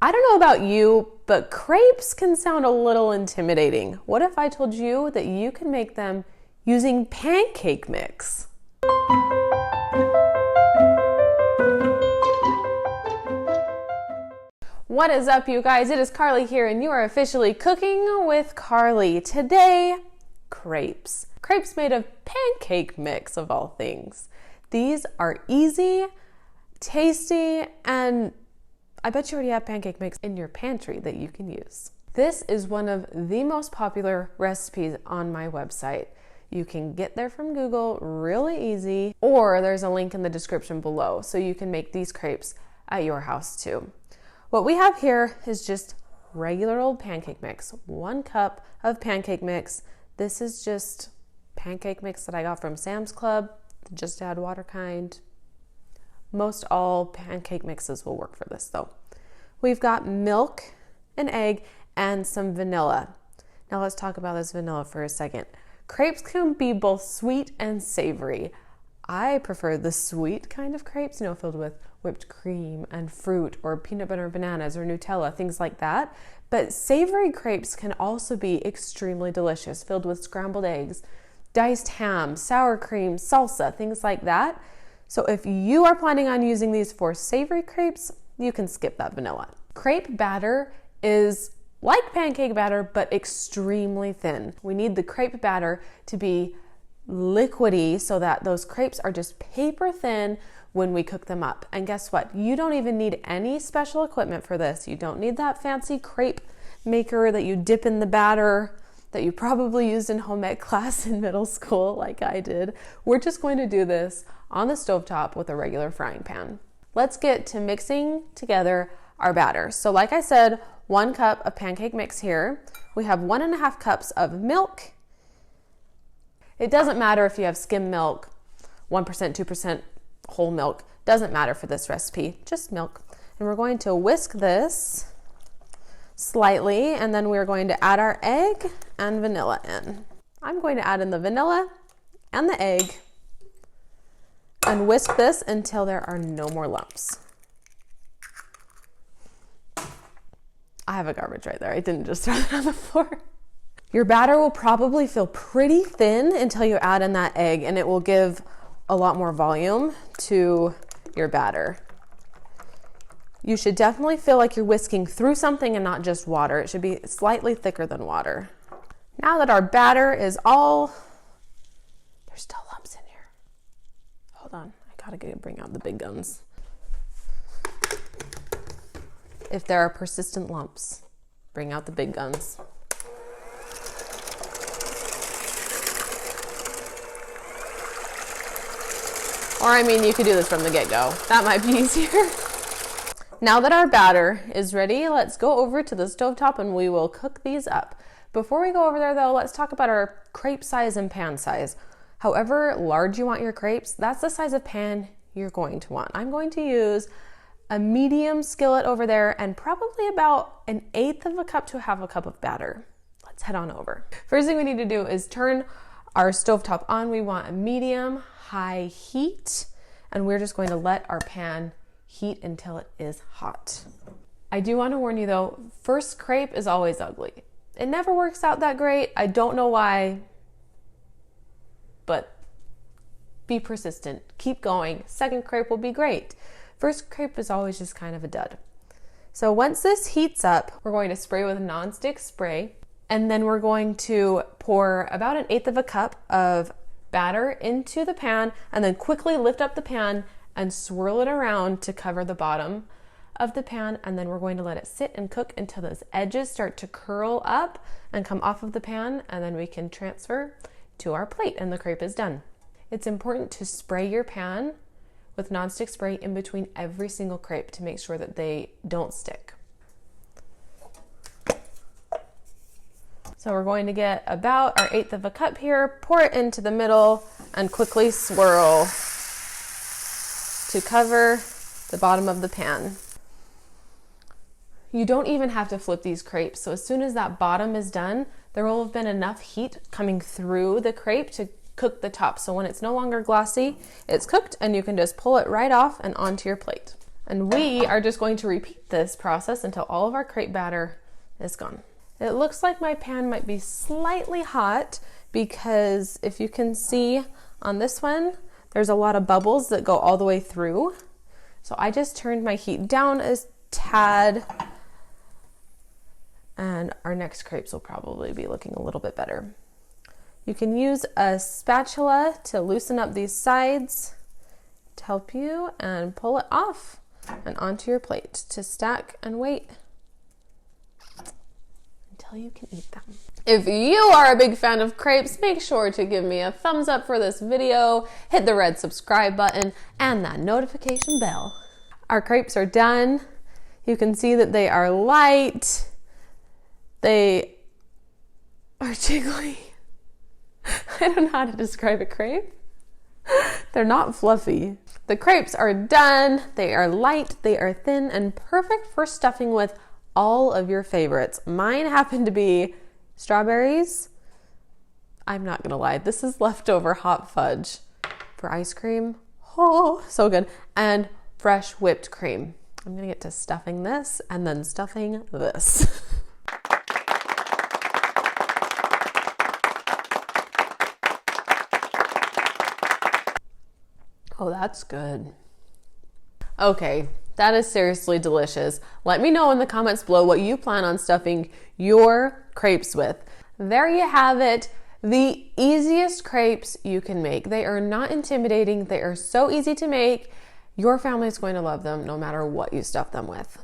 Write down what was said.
I don't know about you, but crepes can sound a little intimidating. What if I told you that you can make them using pancake mix? What is up, you guys? It is Carly here, and you are officially cooking with Carly. Today, crepes. Crepes made of pancake mix, of all things. These are easy, tasty, and I bet you already have pancake mix in your pantry that you can use. This is one of the most popular recipes on my website. You can get there from Google really easy, or there's a link in the description below so you can make these crepes at your house too. What we have here is just regular old pancake mix. 1 cup of pancake mix. This is just pancake mix that I got from Sam's Club, just add water kind. Most all pancake mixes will work for this though. We've got milk, an egg, and some vanilla. Now let's talk about this vanilla for a second. Crepes can be both sweet and savory. I prefer the sweet kind of crepes, filled with whipped cream and fruit or peanut butter and bananas or Nutella, things like that. But savory crepes can also be extremely delicious, filled with scrambled eggs, diced ham, sour cream, salsa, things like that. So if you are planning on using these for savory crepes, you can skip that vanilla. Crepe batter is like pancake batter, but extremely thin. We need the crepe batter to be liquidy so that those crepes are just paper thin when we cook them up. And guess what? You don't even need any special equipment for this. You don't need that fancy crepe maker that you dip in the batter that you probably used in home ec class in middle school like I did. We're just going to do this on the stovetop with a regular frying pan. Let's get to mixing together our batter. So like I said, 1 cup of pancake mix here. We have 1.5 cups of milk. It doesn't matter if you have skim milk, 1%, 2% whole milk. Doesn't matter for this recipe, just milk. And we're going to whisk this slightly, and then we're going to add our egg and vanilla in. I'm going to add in the vanilla and the egg and whisk this until there are no more lumps. I have a garbage right there. I didn't just throw it on the floor. Your batter will probably feel pretty thin until you add in that egg, and it will give a lot more volume to your batter. You should definitely feel like you're whisking through something and not just water. It should be slightly thicker than water. Now that our batter is all, there's still lumps in here. Hold on, I gotta bring out the big guns. If there are persistent lumps, bring out the big guns. Or you could do this from the get-go. That might be easier. Now that our batter is ready, let's go over to the stovetop and we will cook these up. Before we go over there though, let's talk about our crepe size and pan size. However large you want your crepes, that's the size of pan you're going to want. I'm going to use a medium skillet over there and probably about 1/8 of a cup to 1/2 a cup of batter. Let's head on over. First thing we need to do is turn our stovetop on. We want a medium high heat, and we're just going to let our pan heat until it is hot. I do want to warn you though, first crepe is always ugly. It never works out that great. I don't know why, but be persistent. Keep going. Second crepe will be great. First crepe is always just kind of a dud. So once this heats up, we're going to spray with nonstick spray, and then we're going to pour about 1/8 of a cup of batter into the pan and then quickly lift up the pan and swirl it around to cover the bottom of the pan, and then we're going to let it sit and cook until those edges start to curl up and come off of the pan, and then we can transfer to our plate and the crepe is done. It's important to spray your pan with nonstick spray in between every single crepe to make sure that they don't stick. So we're going to get about our 1/8 of a cup here, pour it into the middle, and quickly swirl to cover the bottom of the pan. You don't even have to flip these crepes. So as soon as that bottom is done, there will have been enough heat coming through the crepe to cook the top. So when it's no longer glossy, it's cooked and you can just pull it right off and onto your plate. And we are just going to repeat this process until all of our crepe batter is gone. It looks like my pan might be slightly hot because if you can see on this one, there's a lot of bubbles that go all the way through. So I just turned my heat down a tad, and our next crepes will probably be looking a little bit better. You can use a spatula to loosen up these sides to help you and pull it off and onto your plate to stack and wait until you can eat them. If you are a big fan of crepes, make sure to give me a thumbs up for this video, hit the red subscribe button and that notification bell. Our crepes are done. You can see that they are light. They are jiggly. I don't know how to describe a crepe. They're not fluffy. The crepes are done. They are light, they are thin, and perfect for stuffing with all of your favorites. Mine happen to be strawberries. I'm not gonna lie, this is leftover hot fudge for ice cream. Oh, so good. And fresh whipped cream. I'm gonna get to stuffing this and then stuffing this. Oh, that's good. Okay, that is seriously delicious. Let me know in the comments below what you plan on stuffing your crepes with. There you have it, the easiest crepes you can make. They are not intimidating. They are so easy to make. Your family is going to love them no matter what you stuff them with.